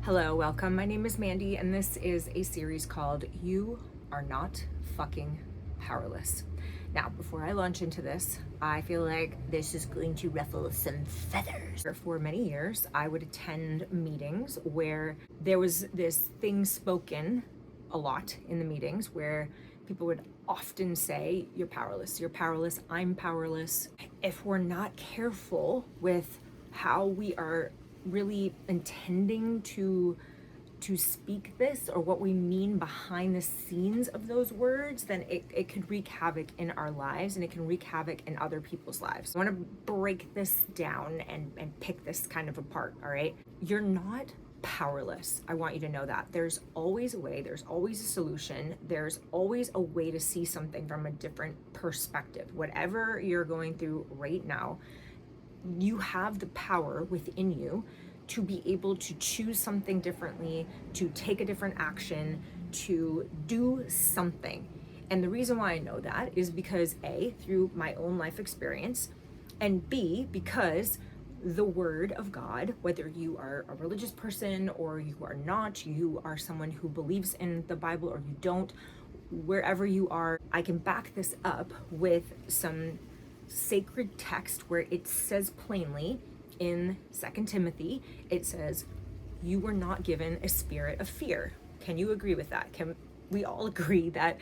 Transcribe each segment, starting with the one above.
Hello, welcome. My name is Mandy, and this is a series called You Are Not Fucking Powerless. Now, before I launch into this, I feel like this is going to ruffle some feathers. For many years, I would attend meetings where there was this thing spoken a lot in the meetings where people would often say, you're powerless, I'm powerless. If we're not careful with how we are really intending to speak this or what we mean behind the scenes of those words, then it could wreak havoc in our lives and it can wreak havoc in other people's lives. I want to break this down and pick this kind of apart, all right? You're not powerless. I want you to know that. There's always a way, there's always a solution, there's always a way to see something from a different perspective. Whatever you're going through right now, you have the power within you to be able to choose something differently, to take a different action, to do something. And the reason why I know that is because A, through my own life experience, and B, because the word of God, whether you are a religious person or you are not, you are someone who believes in the Bible or you don't, wherever you are, I can back this up with some sacred text where it says plainly in 2 Timothy, it says, you were not given a spirit of fear. Can you agree with that? Can we all agree that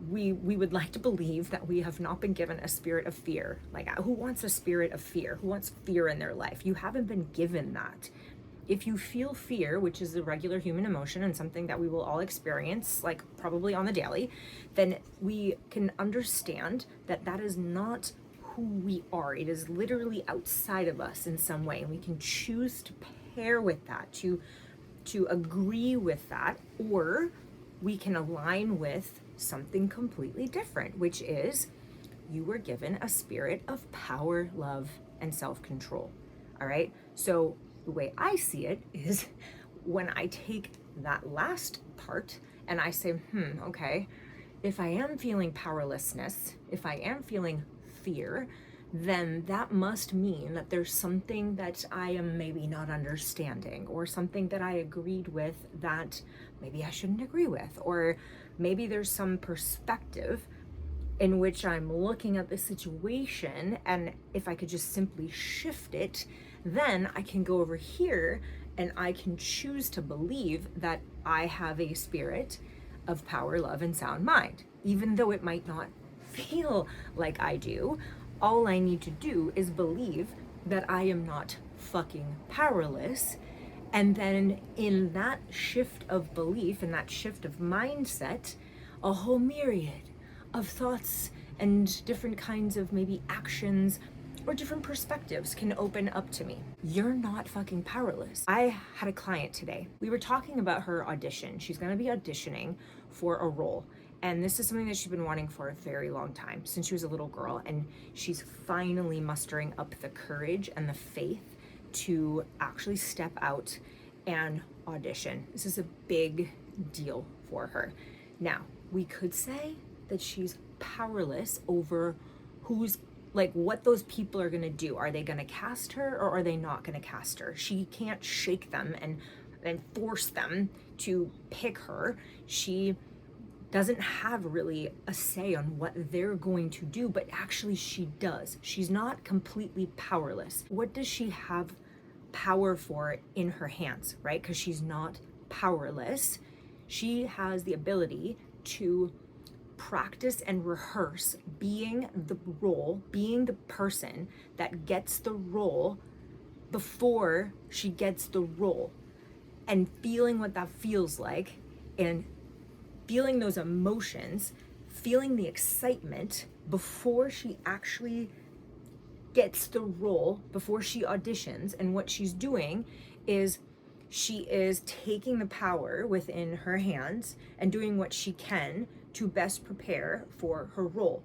we would like to believe that we have not been given a spirit of fear? Like, who wants a spirit of fear? Who wants fear in their life? You haven't been given that. If you feel fear, which is a regular human emotion and something that we will all experience, like probably on the daily, then we can understand that that is not who we are. It is literally outside of us in some way, and we can choose to pair with that, to agree with that, or we can align with something completely different, which is you were given a spirit of power, love, and self-control. All right, so the way I see it is when I take that last part and I say, okay, if I am feeling powerlessness, if I am feeling fear, then that must mean that there's something that I am maybe not understanding, or something that I agreed with that maybe I shouldn't agree with, or maybe there's some perspective in which I'm looking at the situation, and if I could just simply shift it, then I can go over here and I can choose to believe that I have a spirit of power, love, and sound mind. Even though it might not feel like I do, all I need to do is believe that I am not fucking powerless. And then in that shift of belief, in that shift of mindset, a whole myriad of thoughts and different kinds of maybe actions or different perspectives can open up to me. You're not fucking powerless. I had a client today. We were talking about her audition. She's gonna be auditioning for a role. And this is something that she's been wanting for a very long time, since she was a little girl. And she's finally mustering up the courage and the faith to actually step out and audition. This is a big deal for her. Now, we could say that she's powerless over who's, like, what those people are gonna do. Are they gonna cast her or are they not gonna cast her? She can't shake them and force them to pick her. She doesn't have really a say on what they're going to do, but actually she does. She's not completely powerless. What does she have power for in her hands, right? Because she's not powerless. She has the ability to practice and rehearse being the role, being the person that gets the role before she gets the role, and feeling what that feels like, and feeling those emotions, feeling the excitement before she actually gets the role, before she auditions. And what she's doing is she is taking the power within her hands and doing what she can to best prepare for her role.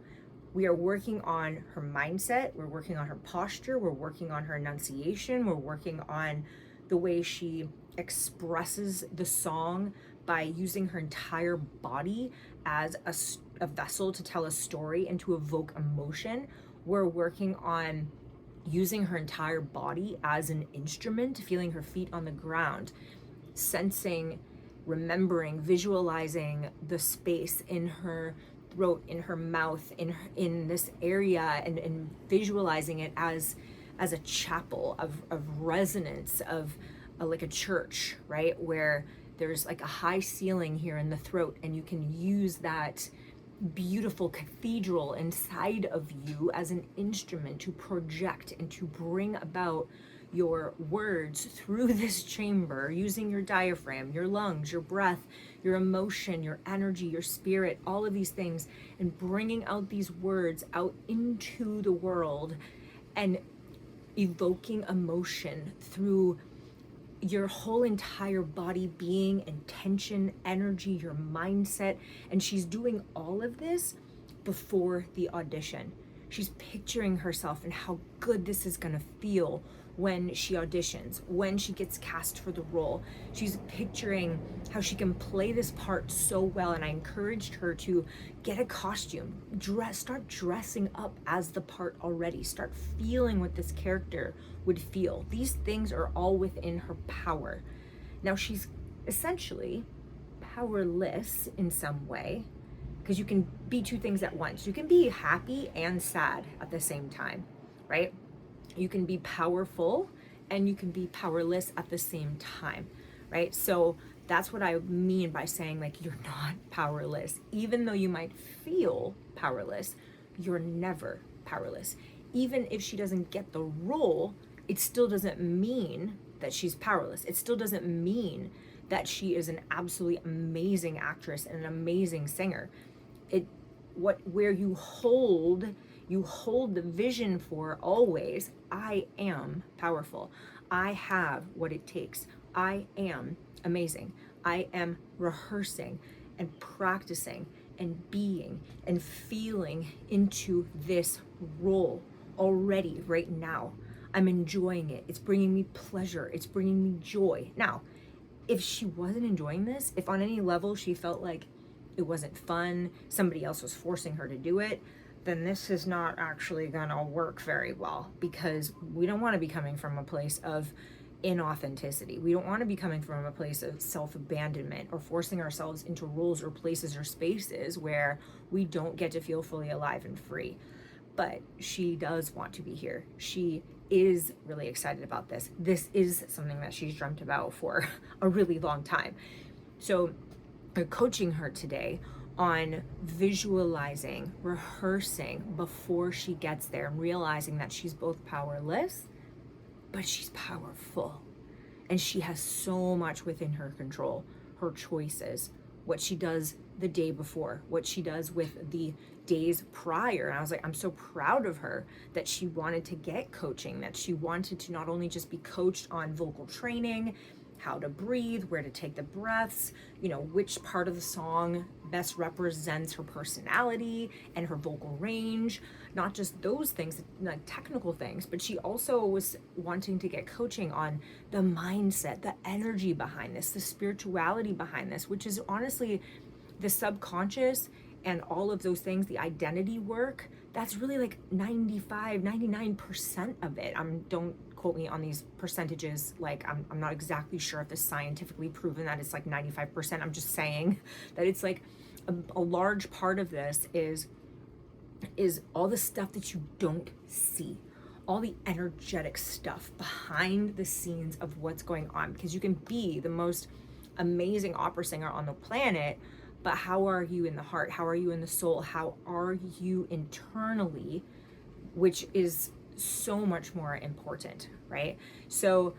We are working on her mindset, we're working on her posture, we're working on her enunciation, we're working on the way she expresses the song by using her entire body as a vessel to tell a story and to evoke emotion. We're working on using her entire body as an instrument, feeling her feet on the ground, sensing, remembering, visualizing the space in her throat, in her mouth, in this area, and visualizing it as a chapel of resonance, of like a church, right? Where there's like a high ceiling here in the throat, and you can use that beautiful cathedral inside of you as an instrument to project and to bring about your words through this chamber, using your diaphragm, your lungs, your breath, your emotion, your energy, your spirit, all of these things, and bringing out these words out into the world and evoking emotion through your whole entire body, being, intention, energy, your mindset. And she's doing all of this before the audition. She's picturing herself and how good this is gonna feel when she auditions, when she gets cast for the role. She's picturing how she can play this part so well, and I encouraged her to get a costume, start dressing up as the part already, start feeling what this character would feel. These things are all within her power. Now she's essentially powerless in some way, because you can be two things at once. You can be happy and sad at the same time, right? You can be powerful and you can be powerless at the same time, right? So that's what I mean by saying, like, you're not powerless. Even though you might feel powerless, you're never powerless. Even if she doesn't get the role, it still doesn't mean that she's powerless. It still doesn't mean that she is an absolutely amazing actress and an amazing singer. Where you hold the vision for always, I am powerful. I have what it takes. I am amazing. I am rehearsing and practicing and being and feeling into this role already right now. I'm enjoying it. It's bringing me pleasure. It's bringing me joy. Now, if she wasn't enjoying this, if on any level she felt like it wasn't fun, somebody else was forcing her to do it, then this is not actually gonna work very well, because we don't want to be coming from a place of inauthenticity. We don't want to be coming from a place of self-abandonment or forcing ourselves into roles or places or spaces where we don't get to feel fully alive and free. But she does want to be here. She is really excited about this. This is something that she's dreamt about for a really long time. So we're coaching her today on visualizing, rehearsing before she gets there, and realizing that she's both powerless, but she's powerful. And she has so much within her control, her choices, what she does the day before, what she does with the days prior. And I was like, I'm so proud of her that she wanted to get coaching, that she wanted to not only just be coached on vocal training, how to breathe, where to take the breaths, which part of the song best represents her personality and her vocal range, not just those things, like technical things, but she also was wanting to get coaching on the mindset, the energy behind this, the spirituality behind this, which is honestly the subconscious and all of those things, the identity work. That's really like 99% of it. Don't quote me on these percentages. Like I'm not exactly sure if it's scientifically proven that it's like 95%. I'm just saying that it's like a large part of this is all the stuff that you don't see, all the energetic stuff behind the scenes of what's going on. Because you can be the most amazing opera singer on the planet, but how are you in the heart? How are you in the soul? How are you internally? Which is so much more important, right? So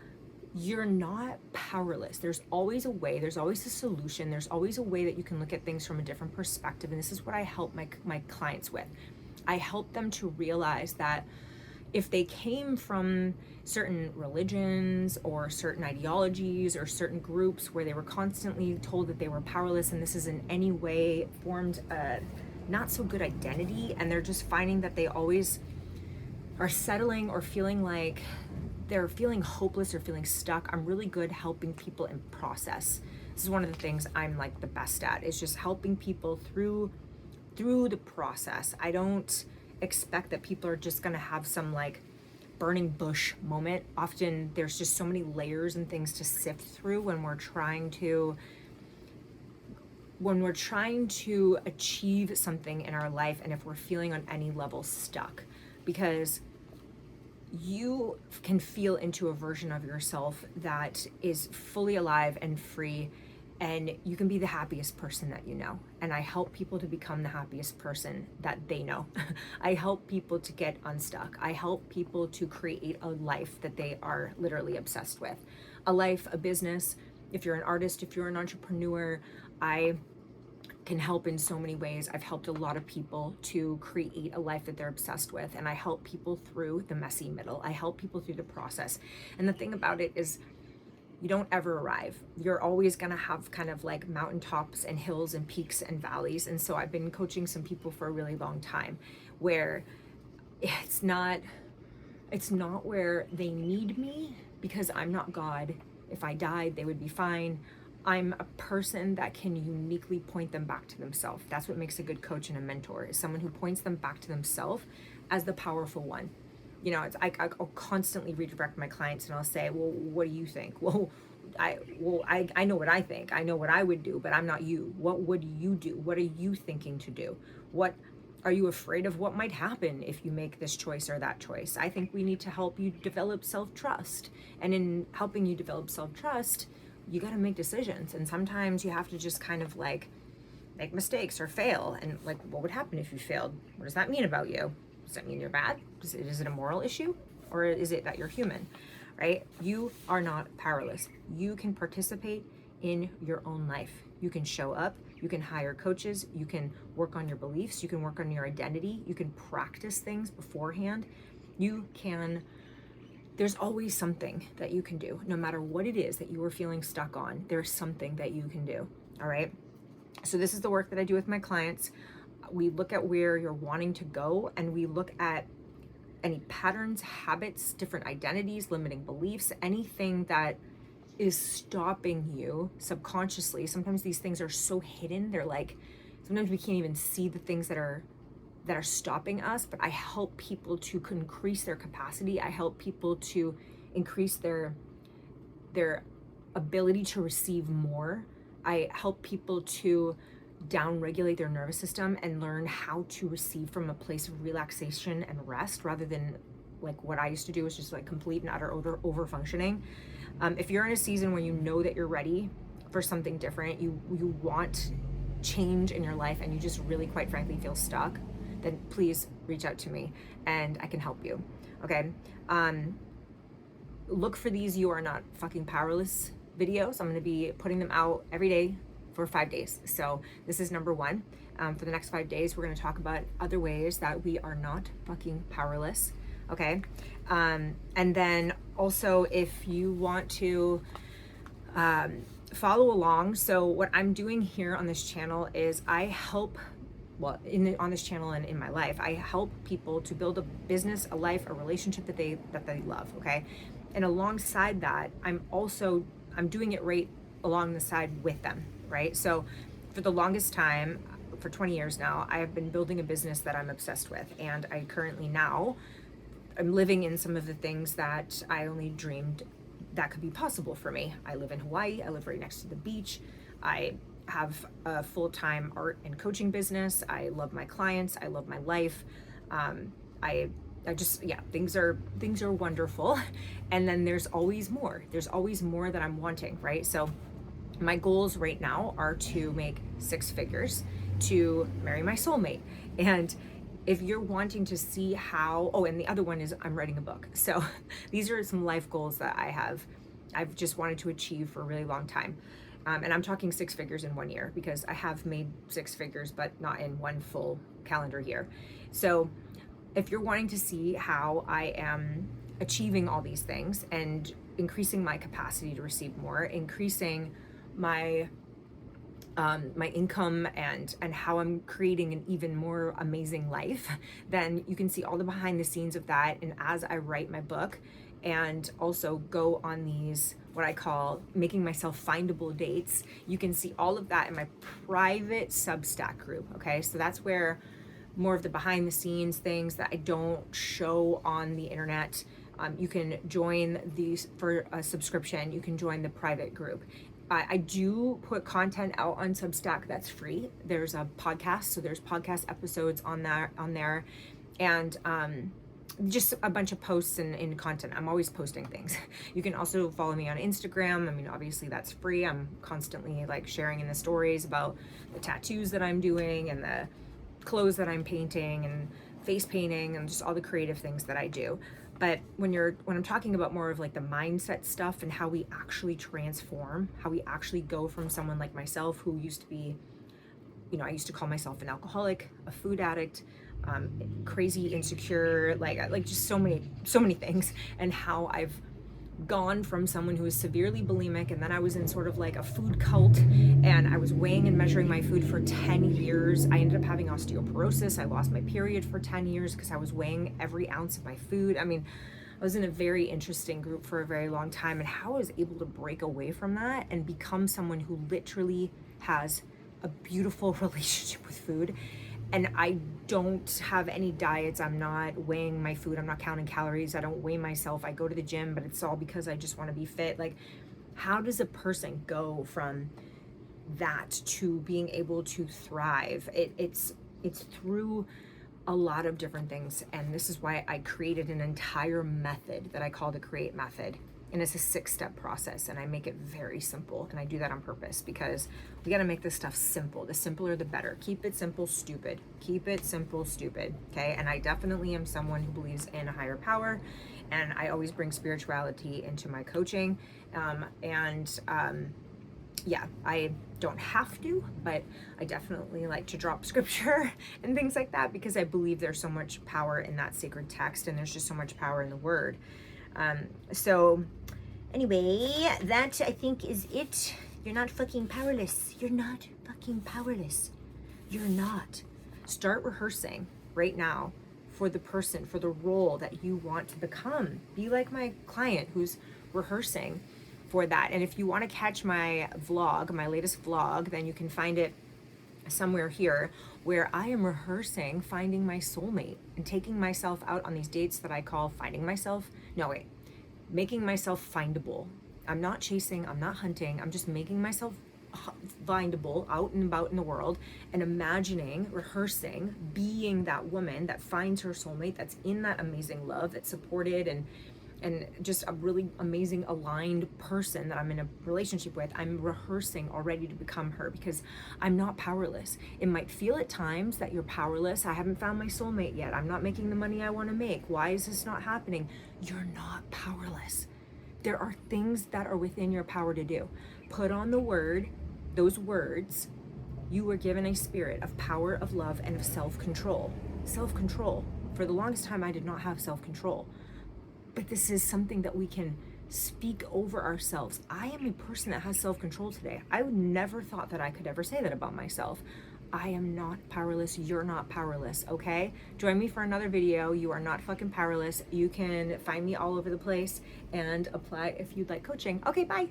you're not powerless. There's always a way, there's always a solution, there's always a way that you can look at things from a different perspective. And this is what I help my clients with. I help them to realize that if they came from certain religions or certain ideologies or certain groups where they were constantly told that they were powerless, and this is in any way formed a not so good identity, and they're just finding that they always are settling or feeling like they're feeling hopeless or feeling stuck, I'm really good helping people in process. This is one of the things I'm like the best at, is just helping people through the process. I don't expect that people are just gonna have some like burning bush moment. Often there's just so many layers and things to sift through when we're trying to achieve something in our life, and if we're feeling on any level stuck, because you can feel into a version of yourself that is fully alive and free, and you can be the happiest person that you know. And I help people to become the happiest person that they know. I help people to get unstuck. I help people to create a life that they are literally obsessed with. A life, a business. If you're an artist, if you're an entrepreneur, I can help in so many ways. I've helped a lot of people to create a life that they're obsessed with, and I help people through the messy middle. I help people through the process. And the thing about it is, you don't ever arrive. You're always gonna have kind of like mountaintops and hills and peaks and valleys. And so I've been coaching some people for a really long time where it's not where they need me, because I'm not God. If I died, they would be fine. I'm a person that can uniquely point them back to themselves. That's what makes a good coach and a mentor, is someone who points them back to themselves as the powerful one. You know, I'll constantly redirect my clients, and I'll say, well, what do you think? I know what I think. I know what I would do, but I'm not you. What would you do? What are you thinking to do? What are you afraid of? What might happen if you make this choice or that choice? I think we need to help you develop self-trust. And in helping you develop self-trust, you got to make decisions. And sometimes you have to just kind of like make mistakes or fail. And like, what would happen if you failed? What does that mean about you? Does that mean you're bad? Is it a moral issue? Or is it that you're human, right? You are not powerless. You can participate in your own life. You can show up, you can hire coaches, you can work on your beliefs, you can work on your identity, you can practice things beforehand. There's always something that you can do. No matter what it is that you are feeling stuck on, there's something that you can do, all right? So this is the work that I do with my clients. We look at where you're wanting to go, and we look at any patterns, habits, different identities, limiting beliefs, anything that is stopping you subconsciously. Sometimes these things are so hidden. They're like, sometimes we can't even see the things that are stopping us, but I help people to increase their capacity. I help people to increase their ability to receive more. I help people to down-regulate their nervous system and learn how to receive from a place of relaxation and rest, rather than like what I used to do, is just like complete and utter over-functioning. If you're in a season where you know that you're ready for something different, you want change in your life, and you just really, quite frankly, feel stuck, then please reach out to me and I can help you, okay? Look for these You Are Not Fucking Powerless videos. I'm gonna be putting them out every day for 5 days. So this is number 1. For the next 5 days, we're gonna talk about other ways that we are not fucking powerless, okay? And then also, if you want to follow along, so what I'm doing here on this channel is I help, on this channel and in my life, I help people to build a business, a life, a relationship that they love, okay? And alongside that, I'm doing it right along the side with them, right? So for the longest time, for 20 years now, I have been building a business that I'm obsessed with, and I currently now I'm living in some of the things that I only dreamed that could be possible for me. I live in Hawaii. I live right next to the beach. I have a full-time art and coaching business. I love my clients. I love my life. I just, things are wonderful. And then there's always more. There's always more that I'm wanting, right? So my goals right now are to make 6 figures, to marry my soulmate. And if you're wanting to see how, and the other one is I'm writing a book. So these are some life goals that I've just wanted to achieve for a really long time. And I'm talking 6 figures in 1 year, because I have made 6 figures, but not in one full calendar year. So if you're wanting to see how I am achieving all these things and increasing my capacity to receive more, increasing my income, and how I'm creating an even more amazing life, then you can see all the behind the scenes of that. And as I write my book and also go on these, what I call making myself findable dates, you can see all of that in my private Substack group, okay? So that's where more of the behind the scenes things that I don't show on the internet, You can join these for a subscription. You can join the private group. I do put content out on Substack that's free. There's a podcast, so there's podcast episodes on there, and just a bunch of posts and content. I'm always posting things. You can also follow me on Instagram. I mean, obviously that's free. I'm constantly like sharing in the stories about the tattoos that I'm doing and the clothes that I'm painting and face painting and just all the creative things that I do. But when I'm talking about more of like the mindset stuff and how we actually transform, how we actually go from someone like myself who used to be, I used to call myself an alcoholic, a food addict, crazy, insecure, like just so many things, and how I've gone from someone who is severely bulimic, and then I was in sort of like a food cult, and I was weighing and measuring my food for 10 years. I ended up having osteoporosis. I lost my period for 10 years because I was weighing every ounce of my food. I mean, I was in a very interesting group for a very long time, and how I was able to break away from that and become someone who literally has a beautiful relationship with food. And I don't have any diets. I'm not weighing my food. I'm not counting calories. I don't weigh myself. I go to the gym, but it's all because I just want to be fit. Like, how does a person go from that to being able to thrive? It's through a lot of different things. And this is why I created an entire method that I call the Create Method. And it's a 6-step process, and I make it very simple, and I do that on purpose because we got to make this stuff simple. The simpler the better. Keep it simple, stupid. Keep it simple, stupid. Okay. And I definitely am someone who believes in a higher power, and I always bring spirituality into my coaching. Yeah, I don't have to, but I definitely like to drop scripture and things like that because I believe there's so much power in that sacred text, and there's just so much power in the word. So anyway, that I think is it. You're not fucking powerless. You're not fucking powerless. You're not. Start rehearsing right now for the person, for the role that you want to become. Be like my client who's rehearsing for that. And if you want to catch my vlog, my latest vlog, then you can find it somewhere here where I am rehearsing finding my soulmate and taking myself out on these dates that I call making myself findable. I'm not chasing, I'm not hunting, I'm just making myself findable out and about in the world, and imagining, rehearsing, being that woman that finds her soulmate, that's in that amazing love, that's supported and just a really amazing aligned person that I'm in a relationship with. I'm rehearsing already to become her because I'm not powerless. It might feel at times that you're powerless. I haven't found my soulmate yet. I'm not making the money I want to make. Why is this not happening? You're not powerless. There are things that are within your power to do. Put on the word, those words. You were given a spirit of power, of love, and of self-control. Self-control. For the longest time, I did not have self-control. But this is something that we can speak over ourselves. I am a person that has self-control today. I would never thought that I could ever say that about myself. I am not powerless. You're not powerless, okay? Join me for another video. You are not fucking powerless. You can find me all over the place and apply if you'd like coaching. Okay, bye.